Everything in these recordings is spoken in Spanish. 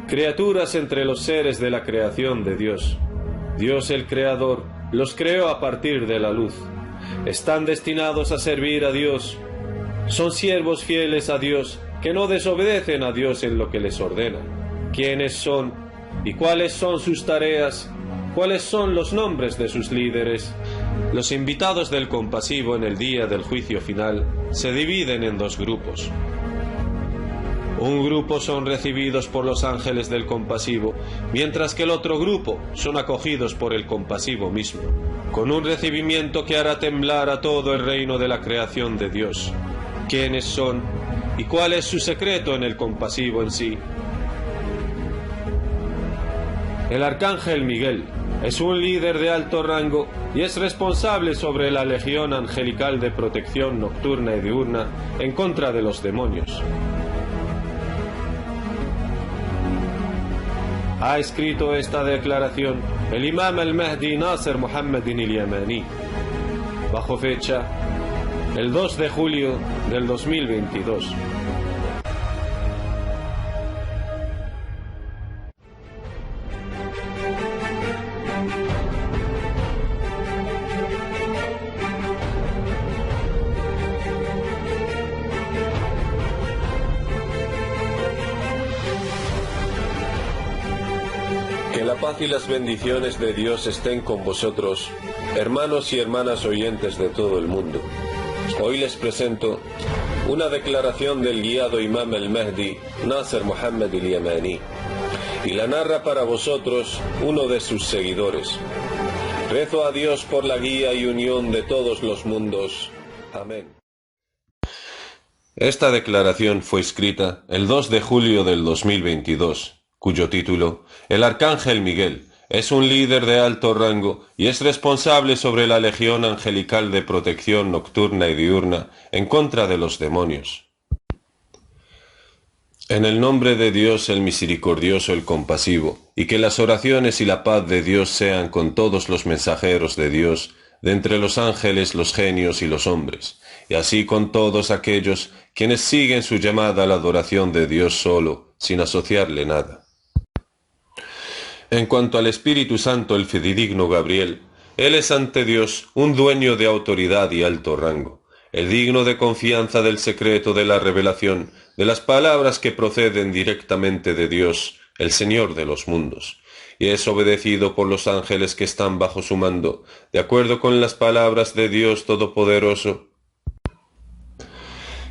criaturas entre los seres de la creación de Dios. Dios el Creador los creó a partir de la luz. Están destinados a servir a Dios. Son siervos fieles a Dios, que no desobedecen a Dios en lo que les ordena. ¿Quiénes son y cuáles son sus tareas? ¿Cuáles son los nombres de sus líderes? Los invitados del compasivo en el día del juicio final se dividen en dos grupos. Un grupo son recibidos por los ángeles del compasivo, mientras que el otro grupo son acogidos por el compasivo mismo, con un recibimiento que hará temblar a todo el reino de la creación de Dios. ¿Quiénes son y cuál es su secreto en el compasivo en sí? El arcángel Miguel es un líder de alto rango y es responsable sobre la legión angelical de protección nocturna y diurna en contra de los demonios. Ha escrito esta declaración el imam al-Mahdi Nasser Muhammad al-Yamani, bajo fecha el 2 de julio del 2022. Que la paz y las bendiciones de Dios estén con vosotros, hermanos y hermanas oyentes de todo el mundo. Hoy les presento una declaración del guiado imam al-Mahdi Nasser Muhammad al-Yamani, y la narra para vosotros uno de sus seguidores. Rezo a Dios por la guía y unión de todos los mundos. Amén. Esta declaración fue escrita el 2 de julio del 2022, cuyo título, El Arcángel Miguel, es un líder de alto rango y es responsable sobre la legión angelical de protección nocturna y diurna en contra de los demonios. En el nombre de Dios el misericordioso, el compasivo, y que las oraciones y la paz de Dios sean con todos los mensajeros de Dios, de entre los ángeles, los genios y los hombres, y así con todos aquellos quienes siguen su llamada a la adoración de Dios solo, sin asociarle nada. En cuanto al Espíritu Santo, el fidedigno Gabriel, él es ante Dios un dueño de autoridad y alto rango, el digno de confianza del secreto de la revelación, de las palabras que proceden directamente de Dios, el Señor de los mundos, y es obedecido por los ángeles que están bajo su mando, de acuerdo con las palabras de Dios Todopoderoso.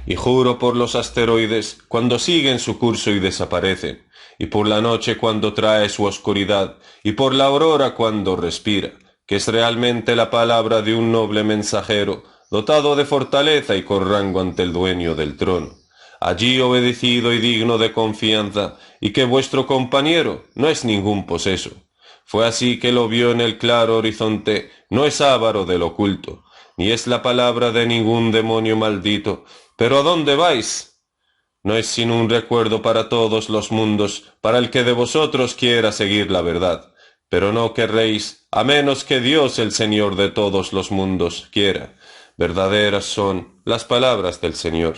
Y juro por los asteroides cuando siguen su curso y desaparecen, y por la noche cuando trae su oscuridad, y por la aurora cuando respira, que es realmente la palabra de un noble mensajero, dotado de fortaleza y con rango ante el dueño del trono, allí obedecido y digno de confianza, y que vuestro compañero no es ningún poseso. Fue así que lo vio en el claro horizonte, no es avaro del oculto, ni es la palabra de ningún demonio maldito. ¿Pero a dónde vais? No es sino un recuerdo para todos los mundos, para el que de vosotros quiera seguir la verdad, pero no querréis, a menos que Dios, el Señor de todos los mundos, quiera. Verdaderas son las palabras del Señor.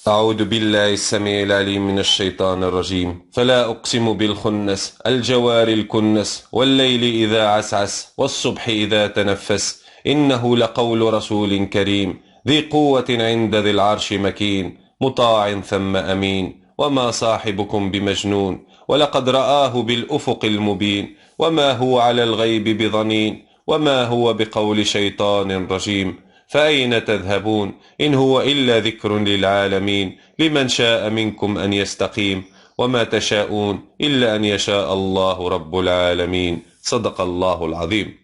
أعوذ بالله السميع العليم من الشيطان الرجيم فلا أقسم بالخنس الجوار الكنس والليل إذا عسعس والصبح إذا تنفس إنه لقول رسول كريم ذي قوة عند ذي العرش مكين مطاع ثم أمين وما صاحبكم بمجنون ولقد رآه بالأفق المبين وما هو على الغيب بضنين وما هو بقول شيطان رجيم فأين تذهبون إن هو إلا ذكر للعالمين لمن شاء منكم أن يستقيم وما تشاءون إلا أن يشاء الله رب العالمين صدق الله العظيم.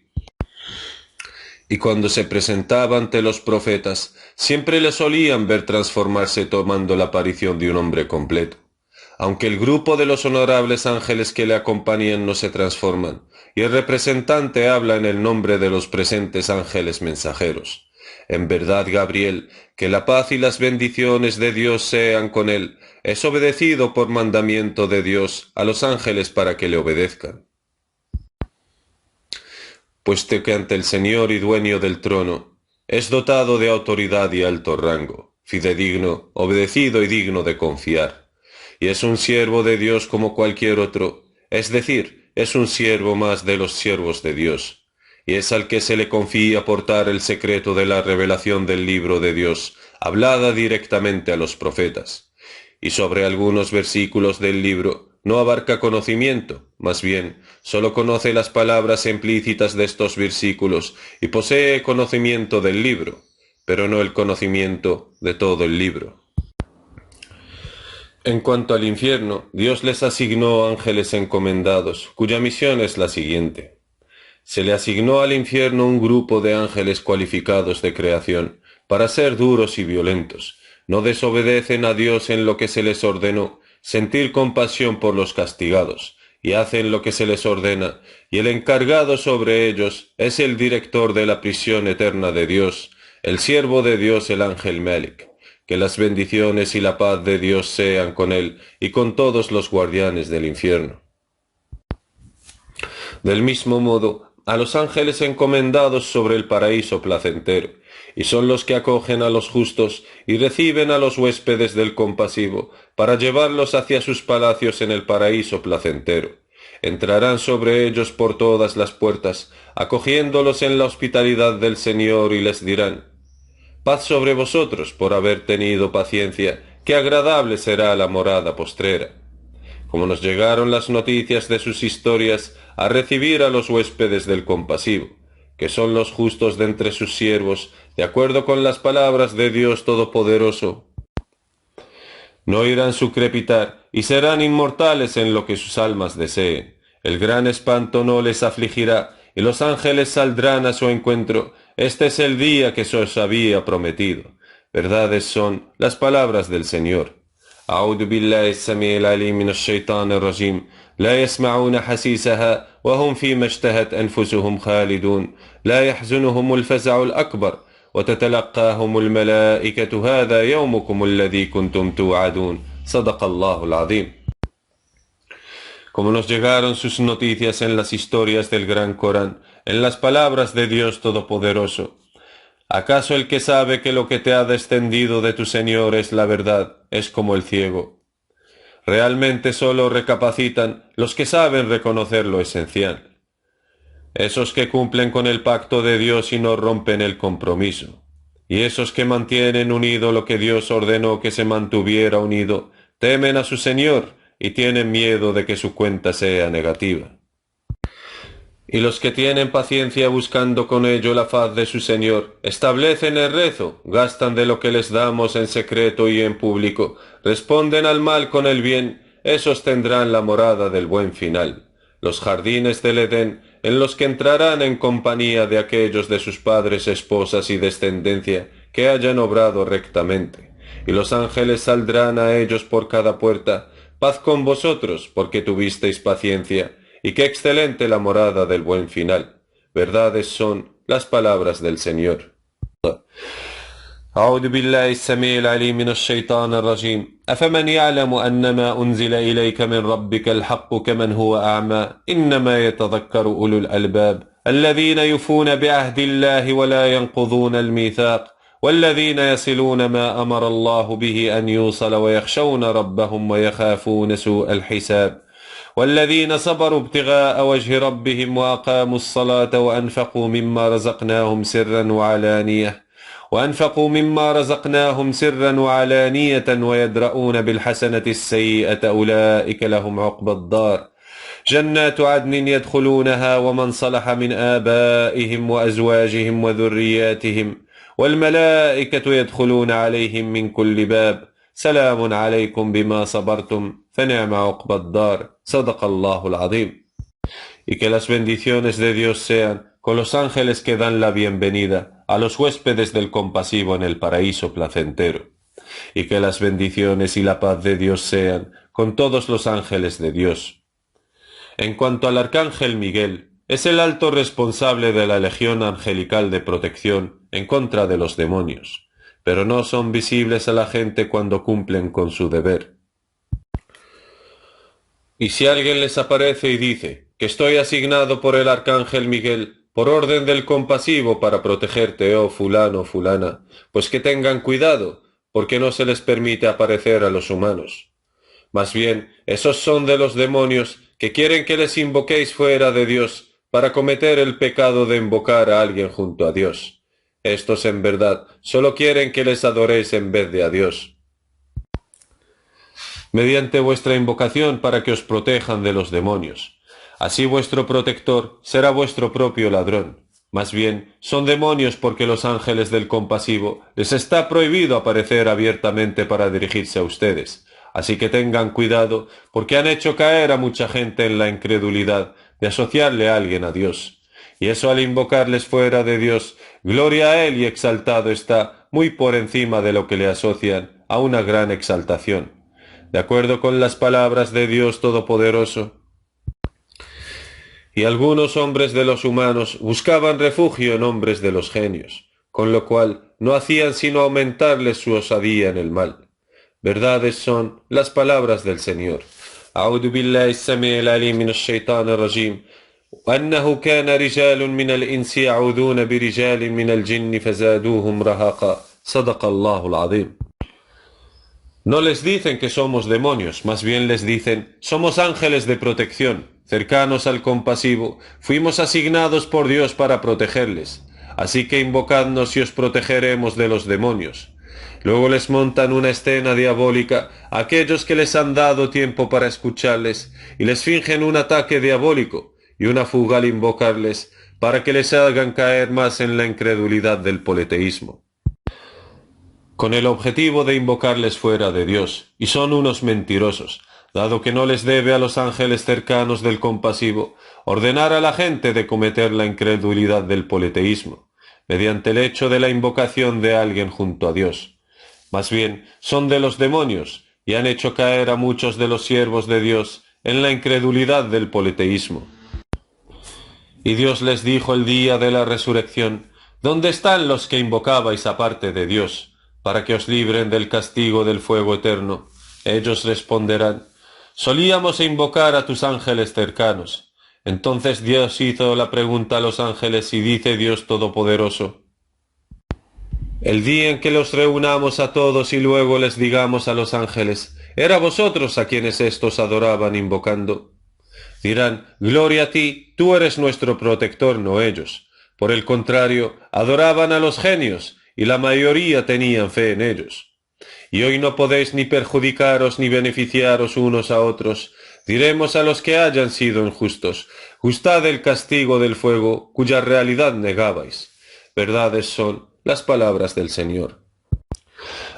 Y cuando se presentaba ante los profetas, siempre le solían ver transformarse tomando la aparición de un hombre completo. Aunque el grupo de los honorables ángeles que le acompañan no se transforman, y el representante habla en el nombre de los presentes ángeles mensajeros. En verdad, Gabriel, que la paz y las bendiciones de Dios sean con él, es obedecido por mandamiento de Dios a los ángeles para que le obedezcan. Puesto que ante el Señor y dueño del trono, es dotado de autoridad y alto rango, fidedigno, obedecido y digno de confiar. y es un siervo de Dios como cualquier otro, es decir, es un siervo más de los siervos de Dios, y es al que se le confía portar el secreto de la revelación del libro de Dios, hablada directamente a los profetas. Y sobre algunos versículos del libro no abarca conocimiento, más bien, solo conoce las palabras implícitas de estos versículos y posee conocimiento del libro, pero no el conocimiento de todo el libro. En cuanto al infierno, Dios les asignó ángeles encomendados, cuya misión es la siguiente. Se le asignó al infierno un grupo de ángeles cualificados de creación, para ser duros y violentos. No desobedecen a Dios en lo que se les ordenó, sentir compasión por los castigados, y hacen lo que se les ordena, y el encargado sobre ellos es el director de la prisión eterna de Dios, el siervo de Dios, el ángel Melik. Que las bendiciones y la paz de Dios sean con él y con todos los guardianes del infierno. Del mismo modo, a los ángeles encomendados sobre el paraíso placentero, y son los que acogen a los justos y reciben a los huéspedes del compasivo, para llevarlos hacia sus palacios en el paraíso placentero. Entrarán sobre ellos por todas las puertas, acogiéndolos en la hospitalidad del Señor, y les dirán: paz sobre vosotros por haber tenido paciencia, qué agradable será la morada postrera. Como nos llegaron las noticias de sus historias, a recibir a los huéspedes del compasivo, que son los justos de entre sus siervos, de acuerdo con las palabras de Dios Todopoderoso. No irán su crepitar, y serán inmortales en lo que sus almas deseen. El gran espanto no les afligirá, y los ángeles saldrán a su encuentro. Este es el día que se os había prometido. Verdades son las palabras del Señor. أعوذ بالله السميع العليم من الشيطان الرجيم لا يسمعون حسيسها وهم فيما اشتهت أنفسهم خالدون لا يحزنهم الفزع الأكبر وتتلقاهم الملائكة هذا يومكم الذي كنتم توعدون صدق الله العظيم. Como nos llegaron sus noticias en las historias del Gran Corán, en las palabras de Dios Todopoderoso, ¿acaso el que sabe que lo que te ha descendido de tu Señor es la verdad, es como el ciego? Realmente solo recapacitan los que saben reconocer lo esencial, esos que cumplen con el pacto de Dios y no rompen el compromiso, y esos que mantienen unido lo que Dios ordenó que se mantuviera unido, temen a su Señor y tienen miedo de que su cuenta sea negativa. Y los que tienen paciencia buscando con ello la faz de su Señor, establecen el rezo, gastan de lo que les damos en secreto y en público, responden al mal con el bien, esos tendrán la morada del buen final, los jardines del Edén, en los que entrarán en compañía de aquellos de sus padres, esposas y descendencia que hayan obrado rectamente, y los ángeles saldrán a ellos por cada puerta: paz con vosotros, porque tuvisteis paciencia, y qué excelente la morada del buen final. Verdades son las palabras del Señor. أعوذ بالله السميع العليم من الشيطان الرجيم أفمن يعلم أنما أنزل إليك من ربك الحق كمن هو أعمى إنما يتذكر أولو الألباب الذين يفون بعهد الله ولا ينقضون الميثاق والذين يصلون ما أمر الله به أن يوصل ويخشون ربهم ويخافون سوء الحساب والذين صبروا ابتغاء وجه ربهم وأقاموا الصلاة وأنفقوا مما رزقناهم سرا وعلانية ويدرؤون بالحسنة السيئة أولئك لهم عقبى الدار جنات عدن يدخلونها ومن صلح من آبائهم وأزواجهم وذرياتهم والملائكة يدخلون عليهم من كل باب سلام عليكم بما صبرتم فنعم عقبى الدار صدق الله العظيم. Y que las bendiciones de Dios sean con los ángeles que dan la bienvenida a los huéspedes del compasivo en el paraíso placentero, y que las bendiciones y la paz de Dios sean con todos los ángeles de Dios. En cuanto al arcángel Miguel, es el alto responsable de la legión angelical de protección en contra de los demonios, pero no son visibles a la gente cuando cumplen con su deber. Y si alguien les aparece y dice que estoy asignado por el arcángel Miguel, por orden del compasivo, para protegerte, oh fulano o fulana, pues que tengan cuidado, porque no se les permite aparecer a los humanos. Más bien, esos son de los demonios que quieren que les invoquéis fuera de Dios para cometer el pecado de invocar a alguien junto a Dios. Estos en verdad solo quieren que les adoréis en vez de a Dios, mediante vuestra invocación para que os protejan de los demonios. Así vuestro protector será vuestro propio ladrón. Más bien, son demonios porque los ángeles del compasivo les está prohibido aparecer abiertamente para dirigirse a ustedes. Así que tengan cuidado, porque han hecho caer a mucha gente en la incredulidad de asociarle a alguien a Dios. Y eso al invocarles fuera de Dios, gloria a Él y exaltado está, muy por encima de lo que le asocian a una gran exaltación. De acuerdo con las palabras de Dios Todopoderoso. Y algunos hombres de los humanos buscaban refugio en hombres de los genios, con lo cual no hacían sino aumentarles su osadía en el mal. Verdades son las palabras del Señor. أعوذ بالله السميع العليم من الشيطان الرجيم وأنه كان رجال من الإنس يعوذون برجال من الجن فزادوهم رهقا صدق الله العظيم. No les dicen que somos demonios, más bien les dicen, somos ángeles de protección, cercanos al compasivo, fuimos asignados por Dios para protegerles, así que invocadnos y os protegeremos de los demonios. Luego les montan una escena diabólica a aquellos que les han dado tiempo para escucharles y les fingen un ataque diabólico y una fuga al invocarles para que les hagan caer más en la incredulidad del politeísmo, con el objetivo de invocarles fuera de Dios, y son unos mentirosos, dado que no les debe a los ángeles cercanos del compasivo ordenar a la gente de cometer la incredulidad del politeísmo, mediante el hecho de la invocación de alguien junto a Dios. Más bien, son de los demonios, y han hecho caer a muchos de los siervos de Dios en la incredulidad del politeísmo. Y Dios les dijo el día de la resurrección, ¿dónde están los que invocabais aparte de Dios, para que os libren del castigo del fuego eterno? Ellos responderán, solíamos invocar a tus ángeles cercanos. Entonces Dios hizo la pregunta a los ángeles y dice Dios Todopoderoso, el día en que los reunamos a todos y luego les digamos a los ángeles, ¿era vosotros a quienes éstos adoraban invocando? Dirán, gloria a ti, tú eres nuestro protector, no ellos. Por el contrario, adoraban a los genios, y la mayoría tenían fe en ellos. Y hoy no podéis ni perjudicaros ni beneficiaros unos a otros. Diremos a los que hayan sido injustos, gustad el castigo del fuego, cuya realidad negabais. Verdades son las palabras del Señor.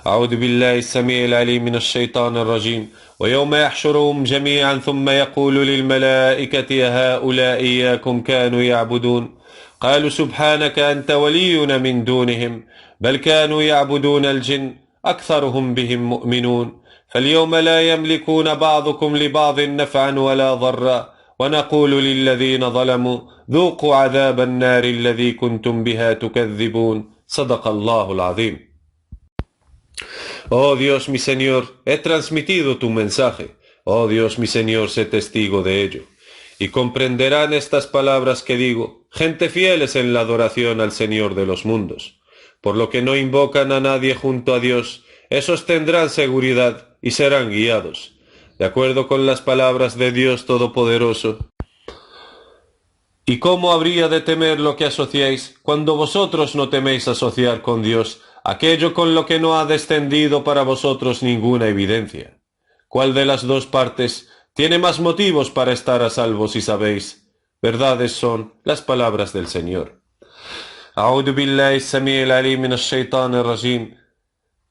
أعوذ بالله السميع العليم من الشيطان الرجيم ويوم يحشرهم جميعا ثم يقول للملائكة هؤلاء إياكم كانوا يعبدون قالوا سبحانك أنت ولينا من دونهم بل كانوا يعبدون الجن أكثرهم بهم مؤمنون فاليوم لا يملكون بعضكم لبعض نفعا ولا ضرا ونقول للذين ظلموا ذوقوا عذاب النار الذي كنتم بها تكذبون صدق الله العظيم. Oh Dios mi Señor, he transmitido tu mensaje. Oh Dios mi Señor, sé testigo de ello. Y comprenderán estas palabras que digo, gente fieles en la adoración al Señor de los mundos. Por lo que no invocan a nadie junto a Dios, esos tendrán seguridad y serán guiados. De acuerdo con las palabras de Dios Todopoderoso. ¿Y cómo habría de temer lo que asociáis, cuando vosotros no teméis asociar con Dios aquello con lo que no ha descendido para vosotros ninguna evidencia? ¿Cuál de las dos partes tiene más motivos para estar a salvo si sabéis? Verdades son las palabras del Señor. أعوذ بالله السميع العليم من الشيطان الرجيم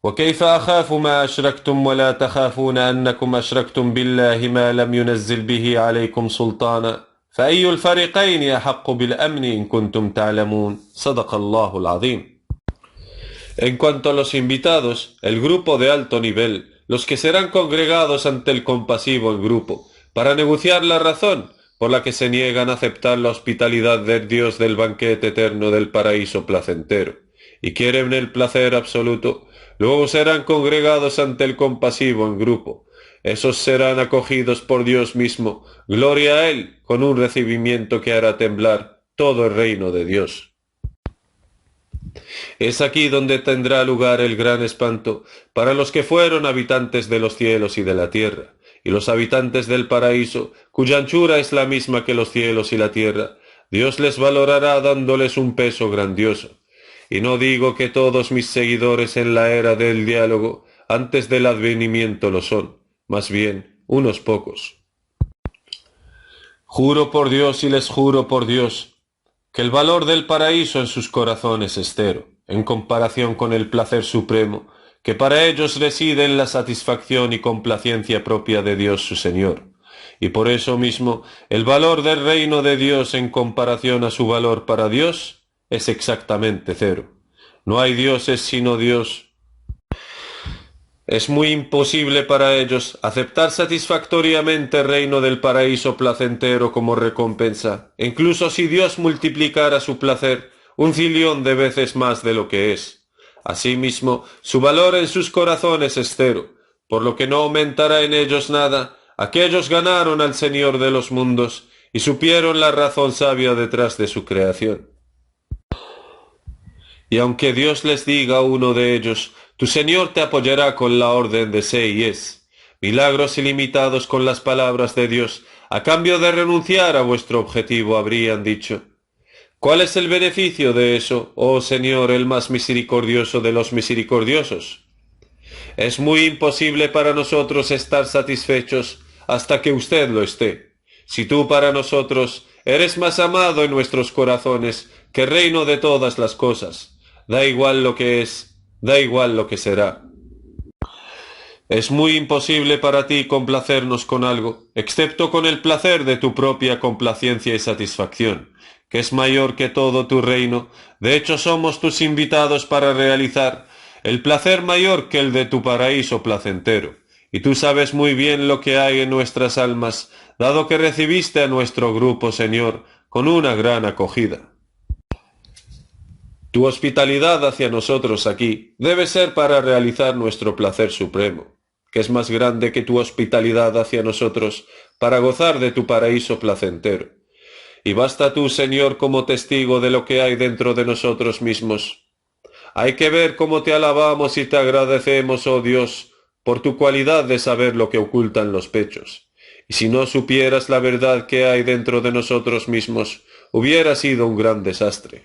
وكيف أخاف ما أشركتم ولا تخافون أنكم أشركتم بالله ما لم ينزل به عليكم سلطانا فأي الفريقين أحق بالأمن إن كنتم تعلمون صدق الله العظيم. En cuanto a los invitados, el grupo de alto nivel, los que serán congregados ante el compasivo en grupo, para negociar la razón por la que se niegan a aceptar la hospitalidad del Dios del banquete eterno del paraíso placentero, y quieren el placer absoluto, luego serán congregados ante el compasivo en grupo. Esos serán acogidos por Dios mismo, gloria a Él, con un recibimiento que hará temblar todo el reino de Dios. Es aquí donde tendrá lugar el gran espanto para los que fueron habitantes de los cielos y de la tierra, y los habitantes del paraíso, cuya anchura es la misma que los cielos y la tierra, Dios les valorará dándoles un peso grandioso. Y no digo que todos mis seguidores en la era del diálogo, antes del advenimiento lo son, más bien unos pocos. Juro por Dios y les juro por Dios, que el valor del paraíso en sus corazones es cero, en comparación con el placer supremo, que para ellos reside en la satisfacción y complacencia propia de Dios su Señor. Y por eso mismo, el valor del reino de Dios en comparación a su valor para Dios es exactamente cero. No hay dioses sino Dios. Es muy imposible para ellos aceptar satisfactoriamente el reino del paraíso placentero como recompensa, incluso si Dios multiplicara su placer 1 zillón de veces más de lo que es. Asimismo, su valor en sus corazones es cero, por lo que no aumentará en ellos nada. Aquellos ganaron al Señor de los mundos y supieron la razón sabia detrás de su creación. Y aunque Dios les diga a uno de ellos, tu Señor te apoyará con la orden de sé y es, milagros ilimitados con las palabras de Dios, a cambio de renunciar a vuestro objetivo, habrían dicho. ¿Cuál es el beneficio de eso, oh Señor, el más misericordioso de los misericordiosos? Es muy imposible para nosotros estar satisfechos hasta que usted lo esté. Si tú para nosotros eres más amado en nuestros corazones que el reino de todas las cosas, da igual lo que es, da igual lo que será. Es muy imposible para ti complacernos con algo, excepto con el placer de tu propia complacencia y satisfacción, que es mayor que todo tu reino. De hecho, somos tus invitados para realizar el placer mayor que el de tu paraíso placentero. Y tú sabes muy bien lo que hay en nuestras almas, dado que recibiste a nuestro grupo, Señor, con una gran acogida. Tu hospitalidad hacia nosotros aquí debe ser para realizar nuestro placer supremo, que es más grande que tu hospitalidad hacia nosotros para gozar de tu paraíso placentero. Y basta tú, Señor, como testigo de lo que hay dentro de nosotros mismos. Hay que ver cómo te alabamos y te agradecemos, oh Dios, por tu cualidad de saber lo que ocultan los pechos. Y si no supieras la verdad que hay dentro de nosotros mismos, hubiera sido un gran desastre.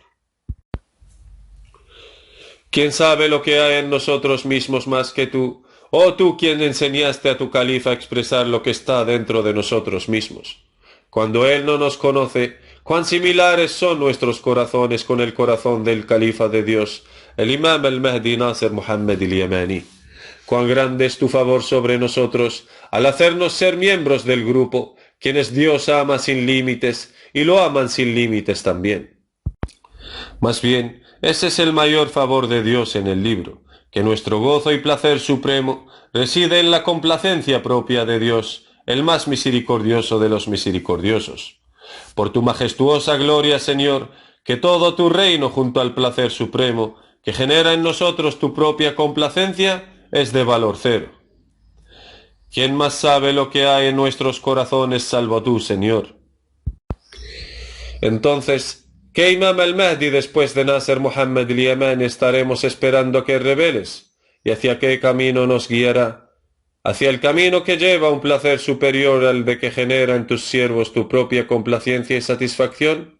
¿Quién sabe lo que hay en nosotros mismos más que tú? Oh tú quien enseñaste a tu califa a expresar lo que está dentro de nosotros mismos. Cuando él no nos conoce, cuán similares son nuestros corazones con el corazón del califa de Dios, el imam al-Mahdi Nasser Muhammad al-Yamani. Cuán grande es tu favor sobre nosotros al hacernos ser miembros del grupo, quienes Dios ama sin límites y lo aman sin límites también. Más bien, ese es el mayor favor de Dios en el libro, que nuestro gozo y placer supremo reside en la complacencia propia de Dios, el más misericordioso de los misericordiosos. Por tu majestuosa gloria, Señor, que todo tu reino junto al placer supremo, que genera en nosotros tu propia complacencia, es de valor cero. ¿Quién más sabe lo que hay en nuestros corazones salvo tú, Señor? Entonces, ¿qué Imam al-Mahdi después de Nasser Muhammad al-Yamani estaremos esperando que reveles? ¿Y hacia qué camino nos guiará? ¿Hacia el camino que lleva un placer superior al de que genera en tus siervos tu propia complacencia y satisfacción?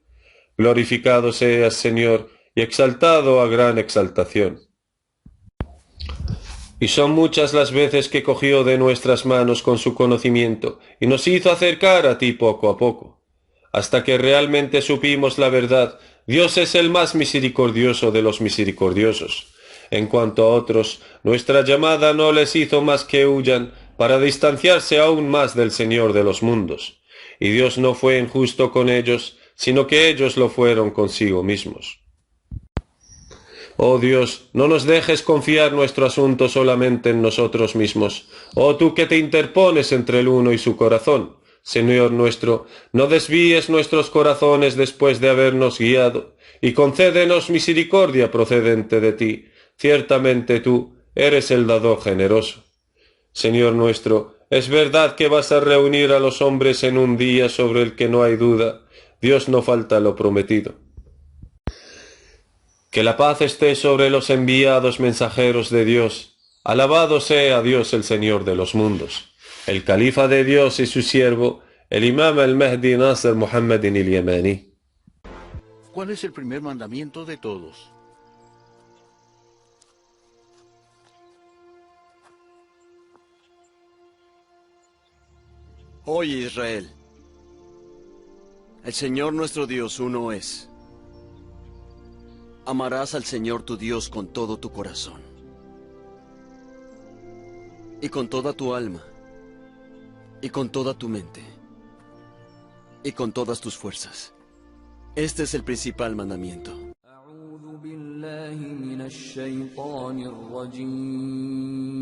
Glorificado seas, Señor, y exaltado a gran exaltación. Y son muchas las veces que cogió de nuestras manos con su conocimiento y nos hizo acercar a ti poco a poco. Hasta que realmente supimos la verdad, Dios es el más misericordioso de los misericordiosos. En cuanto a otros, nuestra llamada no les hizo más que huyan para distanciarse aún más del Señor de los mundos. Y Dios no fue injusto con ellos, sino que ellos lo fueron consigo mismos. Oh Dios, no nos dejes confiar nuestro asunto solamente en nosotros mismos. Oh tú que te interpones entre el uno y su corazón. Señor nuestro, no desvíes nuestros corazones después de habernos guiado, y concédenos misericordia procedente de ti. Ciertamente tú eres el dador generoso. Señor nuestro, es verdad que vas a reunir a los hombres en un día sobre el que no hay duda. Dios no falta lo prometido. Que la paz esté sobre los enviados mensajeros de Dios. Alabado sea Dios el Señor de los mundos. el califa de Dios y su siervo, el imam al-Mahdi Nasr Muhammad al-Yamani. ¿Cuál es el primer mandamiento de todos? Oye, Israel, el Señor nuestro Dios uno es. Amarás al Señor tu Dios con todo tu corazón y con toda tu alma y con toda tu mente y con todas tus fuerzas. Este es el principal mandamiento. أعوذ بالله من الشيطان الرجيم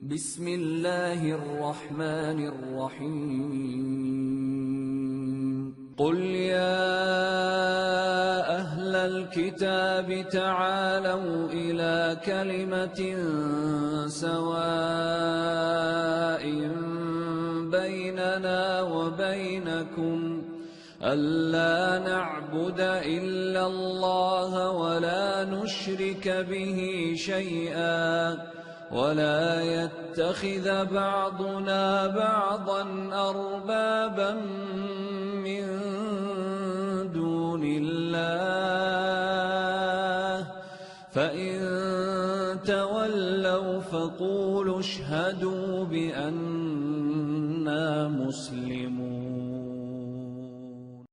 بسم الله الرحمن الرحيم قل يا أهل الكتاب تعالوا إلى كلمة سواء بيننا وبينكم ألا نعبد إلا الله ولا نشرك به شيئا ولا يتخذ بعضنا بعضا أربابا من دون الله فإن تولوا فقولوا اشهدوا بأننا مسلمون